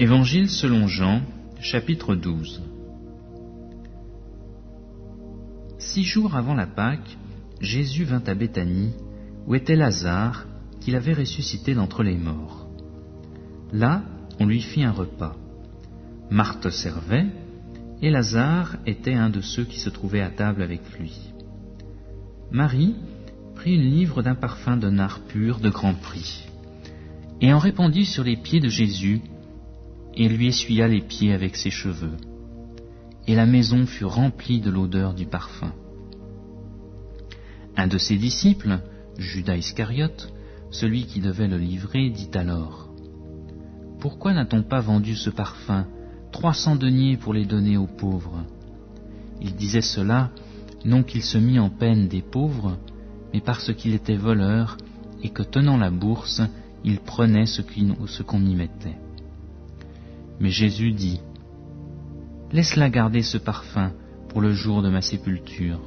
Évangile selon Jean, chapitre 12. 6 jours avant la Pâque, Jésus vint à Béthanie, où était Lazare, qu'il avait ressuscité d'entre les morts. Là, on lui fit un repas. Marthe servait, et Lazare était un de ceux qui se trouvaient à table avec lui. Marie prit une livre d'un parfum de nard pur de grand prix, et en répandit sur les pieds de Jésus, et lui essuya les pieds avec ses cheveux. Et la maison fut remplie de l'odeur du parfum. Un de ses disciples, Judas Iscariote, celui qui devait le livrer, dit alors : « Pourquoi n'a-t-on pas vendu ce parfum, 300 deniers pour les donner aux pauvres ?» Il disait cela, non qu'il se mît en peine des pauvres, mais parce qu'il était voleur, et que tenant la bourse, il prenait ce qu'on y mettait. Mais Jésus dit : « Laisse-la garder ce parfum pour le jour de ma sépulture.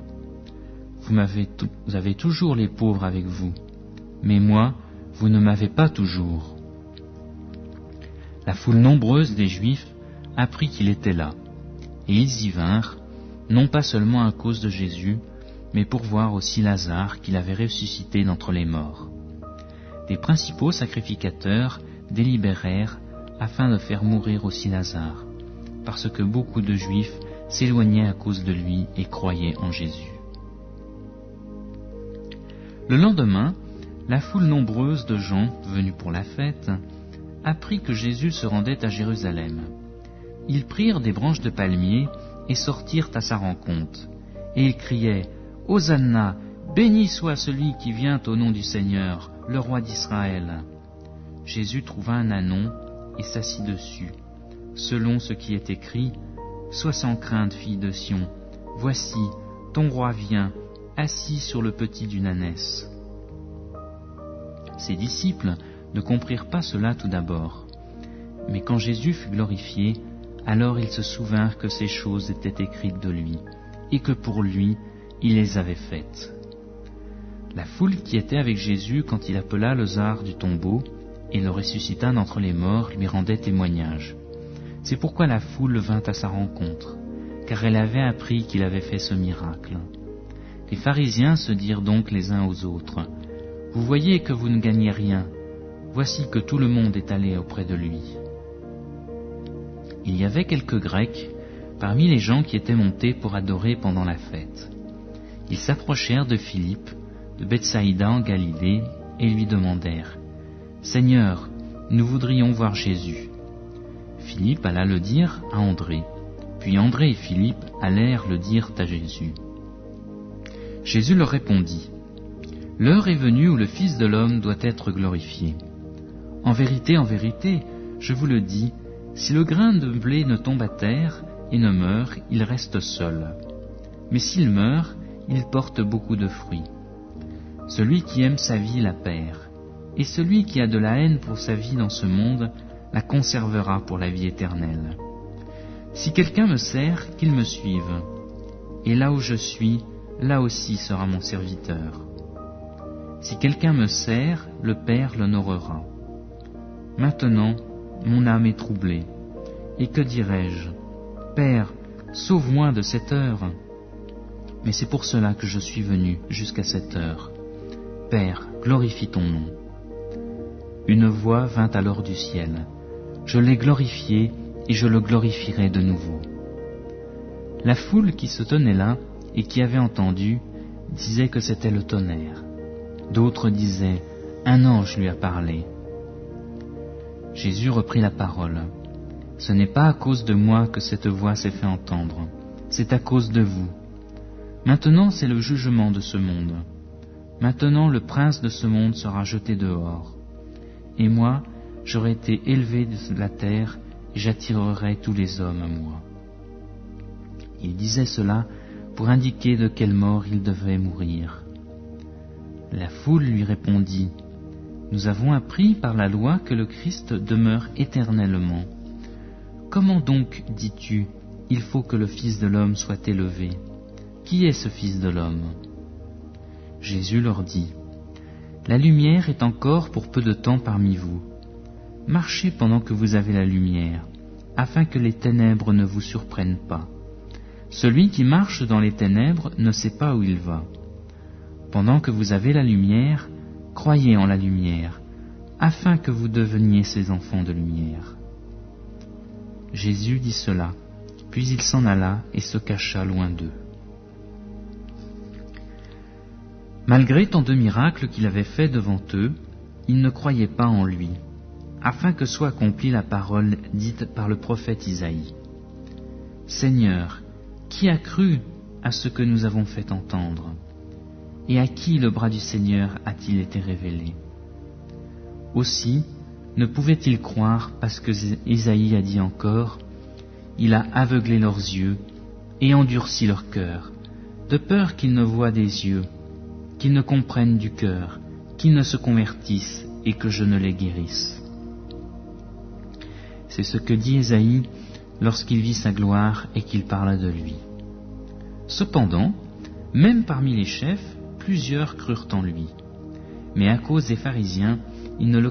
Vous avez toujours les pauvres avec vous, mais moi, vous ne m'avez pas toujours. » La foule nombreuse des Juifs apprit qu'il était là, et ils y vinrent, non pas seulement à cause de Jésus, mais pour voir aussi Lazare qu'il avait ressuscité d'entre les morts. Les principaux sacrificateurs délibérèrent afin de faire mourir aussi Lazare, parce que beaucoup de Juifs s'éloignaient à cause de lui et croyaient en Jésus. Le lendemain, la foule nombreuse de gens venus pour la fête apprit que Jésus se rendait à Jérusalem. Ils prirent des branches de palmier et sortirent à sa rencontre, et ils criaient : « Hosanna, béni soit celui qui vient au nom du Seigneur, le roi d'Israël. » Jésus trouva un ânon et s'assit dessus, selon ce qui est écrit : « Sois sans crainte, fille de Sion, voici, ton roi vient, assis sur le petit d'une ânesse. » Ses disciples ne comprirent pas cela tout d'abord, mais quand Jésus fut glorifié, alors ils se souvinrent que ces choses étaient écrites de lui, et que pour lui, il les avait faites. La foule qui était avec Jésus quand il appela Lazare du tombeau et le ressuscita d'entre les morts lui rendait témoignage. C'est pourquoi la foule vint à sa rencontre, car elle avait appris qu'il avait fait ce miracle. Les pharisiens se dirent donc les uns aux autres : « Vous voyez que vous ne gagnez rien, voici que tout le monde est allé auprès de lui. » Il y avait quelques Grecs parmi les gens qui étaient montés pour adorer pendant la fête. Ils s'approchèrent de Philippe, de Bethsaïda en Galilée, et lui demandèrent : « Seigneur, nous voudrions voir Jésus. » Philippe alla le dire à André, puis André et Philippe allèrent le dire à Jésus. Jésus leur répondit : « L'heure est venue où le Fils de l'homme doit être glorifié. En vérité, je vous le dis, si le grain de blé ne tombe à terre et ne meurt, il reste seul. Mais s'il meurt, il porte beaucoup de fruits. Celui qui aime sa vie la perd, et celui qui a de la haine pour sa vie dans ce monde la conservera pour la vie éternelle. Si quelqu'un me sert, qu'il me suive, et là où je suis, là aussi sera mon serviteur. Si quelqu'un me sert, le Père l'honorera. Maintenant, mon âme est troublée, et que dirai-je ? Père, sauve-moi de cette heure. Mais c'est pour cela que je suis venu jusqu'à cette heure. Père, glorifie ton nom. » Une voix vint alors du ciel. Je l'ai glorifié et je le glorifierai de nouveau. La foule qui se tenait là et qui avait entendu disait que c'était le tonnerre. D'autres disaient : un ange lui a parlé. Jésus reprit la parole. Ce n'est pas à cause de moi que cette voix s'est fait entendre, c'est à cause de vous. Maintenant c'est le jugement de ce monde. Maintenant le prince de ce monde sera jeté dehors. Et moi, j'aurai été élevé de la terre et j'attirerai tous les hommes à moi. Il disait cela pour indiquer de quelle mort il devait mourir. La foule lui répondit : « Nous avons appris par la loi que le Christ demeure éternellement. Comment donc, dis-tu, il faut que le Fils de l'homme soit élevé ? Qui est ce Fils de l'homme ? » Jésus leur dit : « La lumière est encore pour peu de temps parmi vous. marchez pendant que vous avez la lumière, afin que les ténèbres ne vous surprennent pas. Celui qui marche dans les ténèbres ne sait pas où il va. Pendant que vous avez la lumière, croyez en la lumière, afin que vous deveniez ses enfants de lumière. » Jésus dit cela, puis il s'en alla et se cacha loin d'eux. Malgré tant de miracles qu'il avait faits devant eux, ils ne croyaient pas en lui, afin que soit accomplie la parole dite par le prophète Isaïe. « Seigneur, qui a cru à ce que nous avons fait entendre? Et à qui le bras du Seigneur a-t-il été révélé? » Aussi, ne pouvaient-ils croire parce que Isaïe a dit encore « Il a aveuglé leurs yeux et endurci leur cœur, de peur qu'ils ne voient des yeux, qu'ils ne comprennent du cœur, qu'ils ne se convertissent et que je ne les guérisse. » C'est ce que dit Isaïe lorsqu'il vit sa gloire et qu'il parla de lui. Cependant, même parmi les chefs, plusieurs crurent en lui. Mais à cause des pharisiens, ils ne le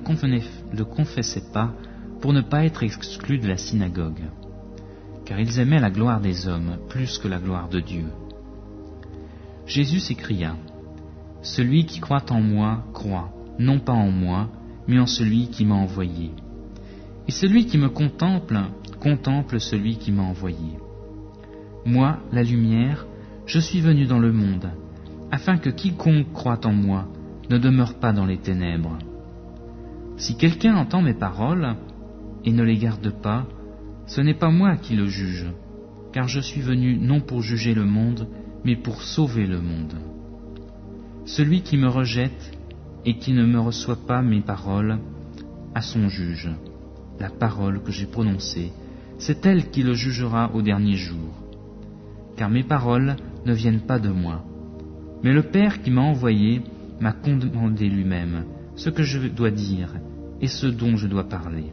confessaient pas pour ne pas être exclus de la synagogue, car ils aimaient la gloire des hommes plus que la gloire de Dieu. Jésus s'écria, « Celui qui croit en moi croit, non pas en moi, mais en celui qui m'a envoyé. Et celui qui me contemple, contemple celui qui m'a envoyé. Moi, la lumière, je suis venu dans le monde, afin que quiconque croit en moi ne demeure pas dans les ténèbres. Si quelqu'un entend mes paroles et ne les garde pas, ce n'est pas moi qui le juge, car je suis venu non pour juger le monde, mais pour sauver le monde. Celui qui me rejette et qui ne me reçoit pas mes paroles a son juge. La parole que j'ai prononcée, c'est elle qui le jugera au dernier jour. Car mes paroles ne viennent pas de moi, mais le Père qui m'a envoyé m'a commandé lui-même ce que je dois dire et ce dont je dois parler.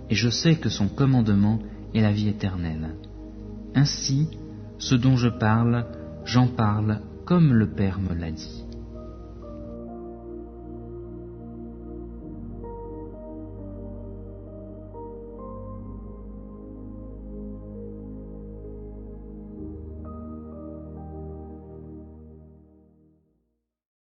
Et je sais que son commandement est la vie éternelle. Ainsi, ce dont je parle, j'en parle comme le Père me l'a dit.